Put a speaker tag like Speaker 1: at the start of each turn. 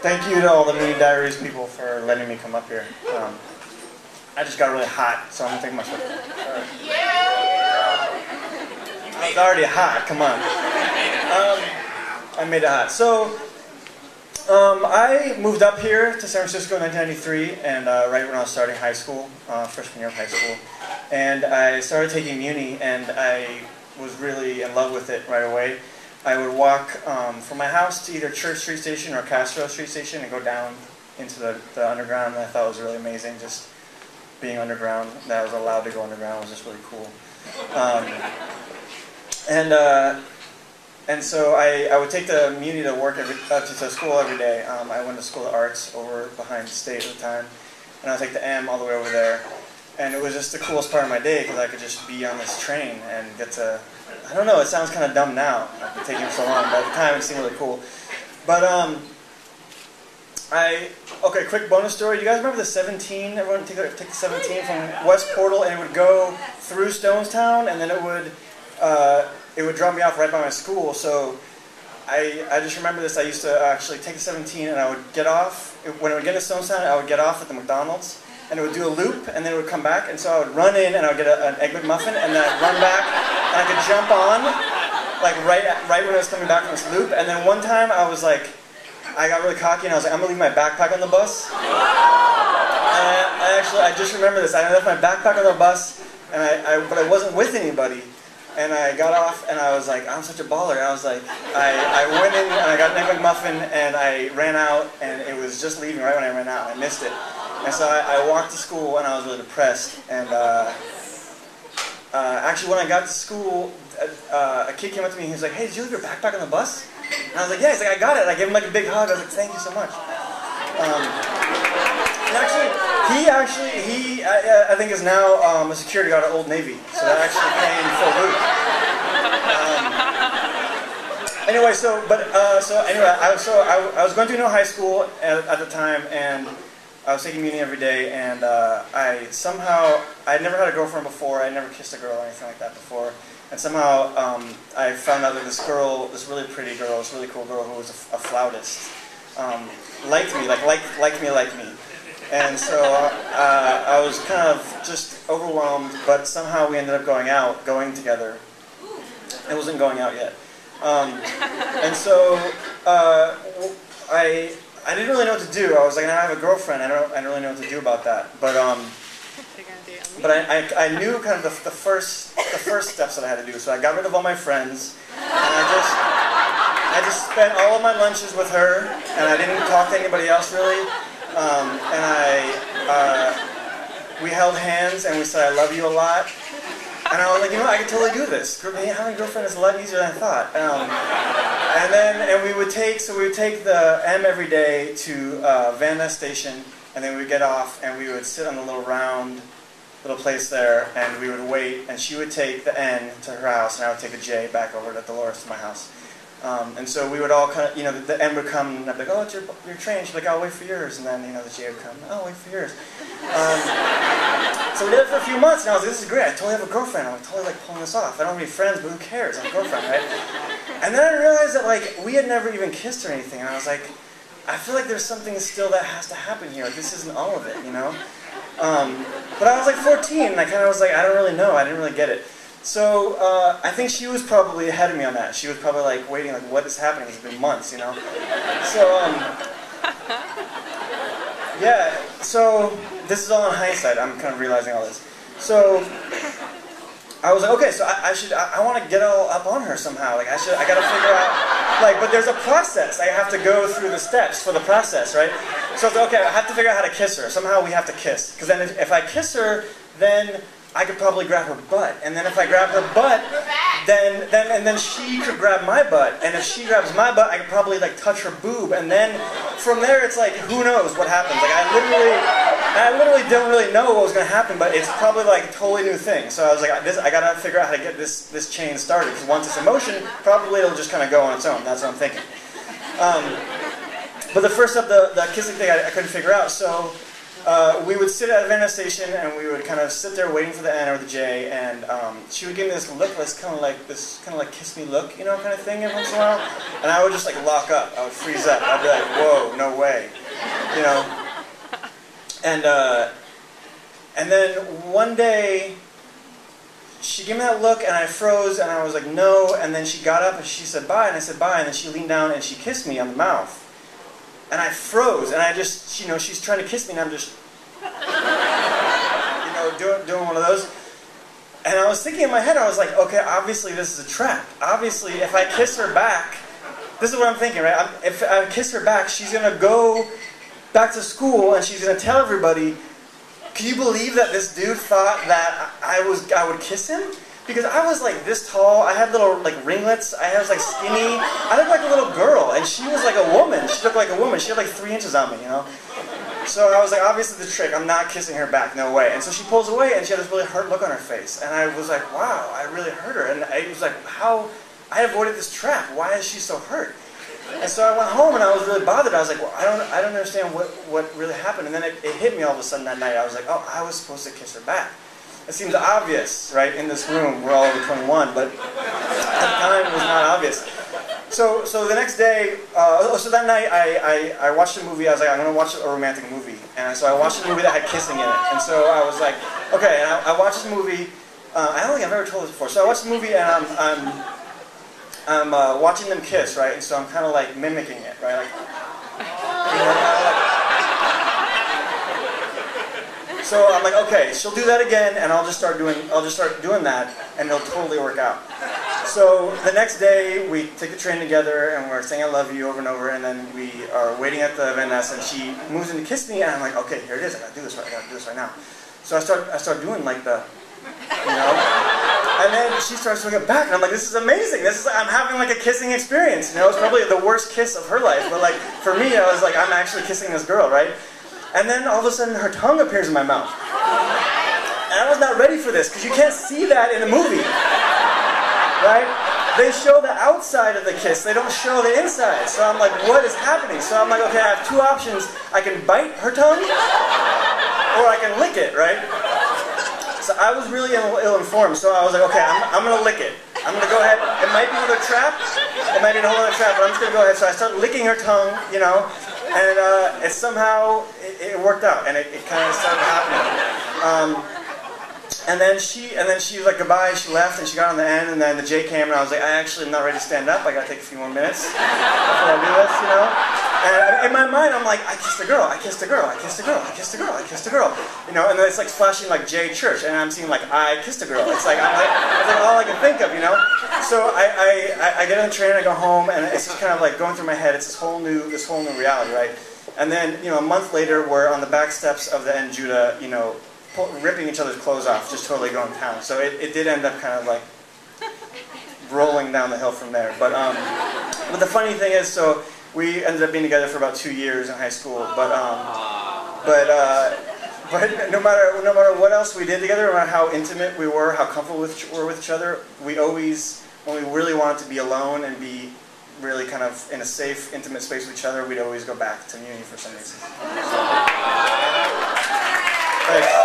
Speaker 1: Thank you to all the Muni Diaries people for letting me come up here. I just got really hot, so I'm taking my sweater. I was already hot, come on. I made it hot. So, I moved up here to San Francisco in 1993, and right when I was starting high school, freshman year of high school. And I started taking Muni, and I was really in love with it right away. I would walk from my house to either Church Street Station or Castro Street Station and go down into the underground, and I thought it was really amazing, just being underground, that I was allowed to go underground was just really cool. And so I would take the Muni to work to school every day. I went to School of Arts over behind the State at the time, and I would take the M all the way over there. And it was just the coolest part of my day because I could just be on this train and get to, I don't know, it sounds kind of dumb now, after taking so long, but at the time it seemed really cool. But okay, quick bonus story. Do you guys remember the 17? Everyone take the 17 from West Portal, and it would go through Stonestown, and then it would drop me off right by my school. So I just remember this. I used to actually take the 17, and I would get off. When it would get to Stonestown, I would get off at the McDonald's, and it would do a loop, and then it would come back. And so I would run in, and I would get an Egg McMuffin, and then I'd run back, and I could jump on, like right when I was coming back from this loop. And then one time I was like, I got really cocky, and I was like, I'm gonna leave my backpack on the bus. And I just remember this. I left my backpack on the bus, and but I wasn't with anybody. And I got off, and I was like, I'm such a baller. I was like, I went in, and I got an Egg McMuffin, and I ran out, and it was just leaving right when I ran out. I missed it. And so I walked to school, and I was really depressed. And actually, when I got to school, a kid came up to me, and he was like, hey, did you leave your backpack on the bus? And I was like, yeah. He's like, I got it. And I gave him like a big hug. I was like, thank you so much. And actually, he I think is now a security guard at Old Navy. So they're actually paying full loot. Anyway, I was going to high school at the time, and I was taking Muni every day, and I'd never had a girlfriend before. I'd never kissed a girl or anything like that before. And somehow I found out that this girl, this really pretty girl, this really cool girl who was a flautist, liked me. And so I was kind of just overwhelmed, but somehow we ended up going together. It wasn't going out yet. And so I didn't really know what to do. I was like, I have a girlfriend. I don't really know what to do about that. But I knew kind of the first steps that I had to do. So I got rid of all my friends, and I just spent all of my lunches with her, and I didn't talk to anybody else really. We held hands, and we said, I love you a lot. And I was like, I could totally do this. Having a girlfriend is a lot easier than I thought. And we would take the M every day to Van Ness Station, and then we would get off, and we would sit on the little place there, and we would wait, and she would take the N to her house, and I would take the J back over to Dolores to my house. And so we would all kind of, the N would come, and I'd be like, oh, it's your train. She'd be like, I'll wait for yours. And then, the J would come, oh, wait for yours. So we did it for a few months, and I was like, this is great. I totally have a girlfriend. I'm totally pulling this off. I don't have any friends, but who cares? I have a girlfriend, right? And then I realized that we had never even kissed or anything. And I was like, I feel like there's something still that has to happen here. Like, this isn't all of it, But I was like 14, and I kind of was like, I don't really know. I didn't really get it. So I think she was probably ahead of me on that. She was probably like waiting, like, what is happening? It's been months, So yeah. So this is all in hindsight. I'm kind of realizing all this. So I was like, okay, so I want to get all up on her somehow. Like I got to figure out, but there's a process. I have to go through the steps for the process, right? So I was like, okay, I have to figure out how to kiss her. Somehow we have to kiss, because then if I kiss her, then I could probably grab her butt, and then if I grab her butt, then she could grab my butt, and if she grabs my butt, I could probably touch her boob, and then from there it's like, who knows what happens? Like I literally don't really know what was going to happen, but it's probably like a totally new thing. So I was like, I gotta figure out how to get this chain started, because once it's in motion, probably it'll just kind of go on its own. That's what I'm thinking. But the first step, the kissing thing, I couldn't figure out. So we would sit at a vending station and we would kind of sit there waiting for the N or the J, and she would give me this look, this kind of like kiss me look, you know, kind of thing every once in a while, and I would just like lock up, I would freeze up, I'd be like, whoa, no way, you know, and then one day she gave me that look and I froze and I was like, no, and then she got up and she said bye, and I said bye, and then she leaned down and she kissed me on the mouth. And I froze, and I just, you know, she's trying to kiss me, and I'm just, you know, doing one of those. And I was thinking in my head, I was like, okay, obviously this is a trap. Obviously, if I kiss her back, this is what I'm thinking, right? If I kiss her back, she's going to go back to school, and she's going to tell everybody, can you believe that this dude thought that I would kiss him? Because I was like this tall, I had little like ringlets, I was like skinny, I looked like a little girl, and she was like a woman, she looked like a woman, she had like 3 inches on me, you know? So I was like, obviously the trick, I'm not kissing her back, no way. And so she pulls away, and she had this really hurt look on her face, and I was like, wow, I really hurt her, and I was like, how, I avoided this trap, why is she so hurt? And so I went home and I was really bothered. I was like, well, I don't understand what really happened. And then it hit me all of a sudden that night. I was like, oh, I was supposed to kiss her back. It seems obvious, right, in this room. We're all over 21, but at the time it was not obvious. So the next day, so that night I watched a movie. I was like, I'm going to watch a romantic movie. And so I watched a movie that had kissing in it. And so I was like, okay, and I watched this movie. I don't think I've ever told this before. So I watched the movie and I'm watching them kiss, right? And so I'm kind of like mimicking it, right? Like, you know, so I'm like, okay, she'll do that again, and I'll just start doing that, and it'll totally work out. So the next day, we take the train together, and we're saying I love you over and over, and then we are waiting at the Van Ness, and she moves in to kiss me, and I'm like, okay, here it is, I gotta do this right now. So I start doing like the, you know, and then she starts doing it back, and I'm like, this is amazing. I'm having like a kissing experience. You know, it's probably the worst kiss of her life, but like for me, I was like, I'm actually kissing this girl, right? And then all of a sudden, her tongue appears in my mouth, and I was not ready for this because you can't see that in a movie, right? They show the outside of the kiss, they don't show the inside. So I'm like, what is happening? So I'm like, okay, I have 2 options. I can bite her tongue, or I can lick it, right? So I was really ill-informed, so I was like, okay, I'm going to lick it. I'm going to go ahead. It might be another trap. It might be a whole other trap, but I'm just going to go ahead. So I start licking her tongue, you know, and it somehow, it worked out, and it kind of started happening. And then she was like, goodbye, she left, and she got on the end, and then the J came, and I was like, I actually am not ready to stand up. I got to take a few more minutes before I do this, you know? And in my mind, I'm like, I kissed a girl, I kissed a girl, I kissed a girl, I kissed a girl, I kissed a girl. You know, and then it's like flashing like J Church, and I'm seeing like, I kissed a girl. It's like all I can think of, you know? So I get on the train, I go home, and it's just kind of like going through my head, it's this whole new reality, right? And then, you know, a month later, we're on the back steps of the N Judah, you know, ripping each other's clothes off, just totally going to town. So it did end up kind of like rolling down the hill from there. But the funny thing is, so we ended up being together for about 2 years in high school. But no matter what else we did together, no matter how intimate we were, how comfortable we were with each other, we always, when we really wanted to be alone and be really kind of in a safe, intimate space with each other, we'd always go back to Muni for some reason. So, thanks.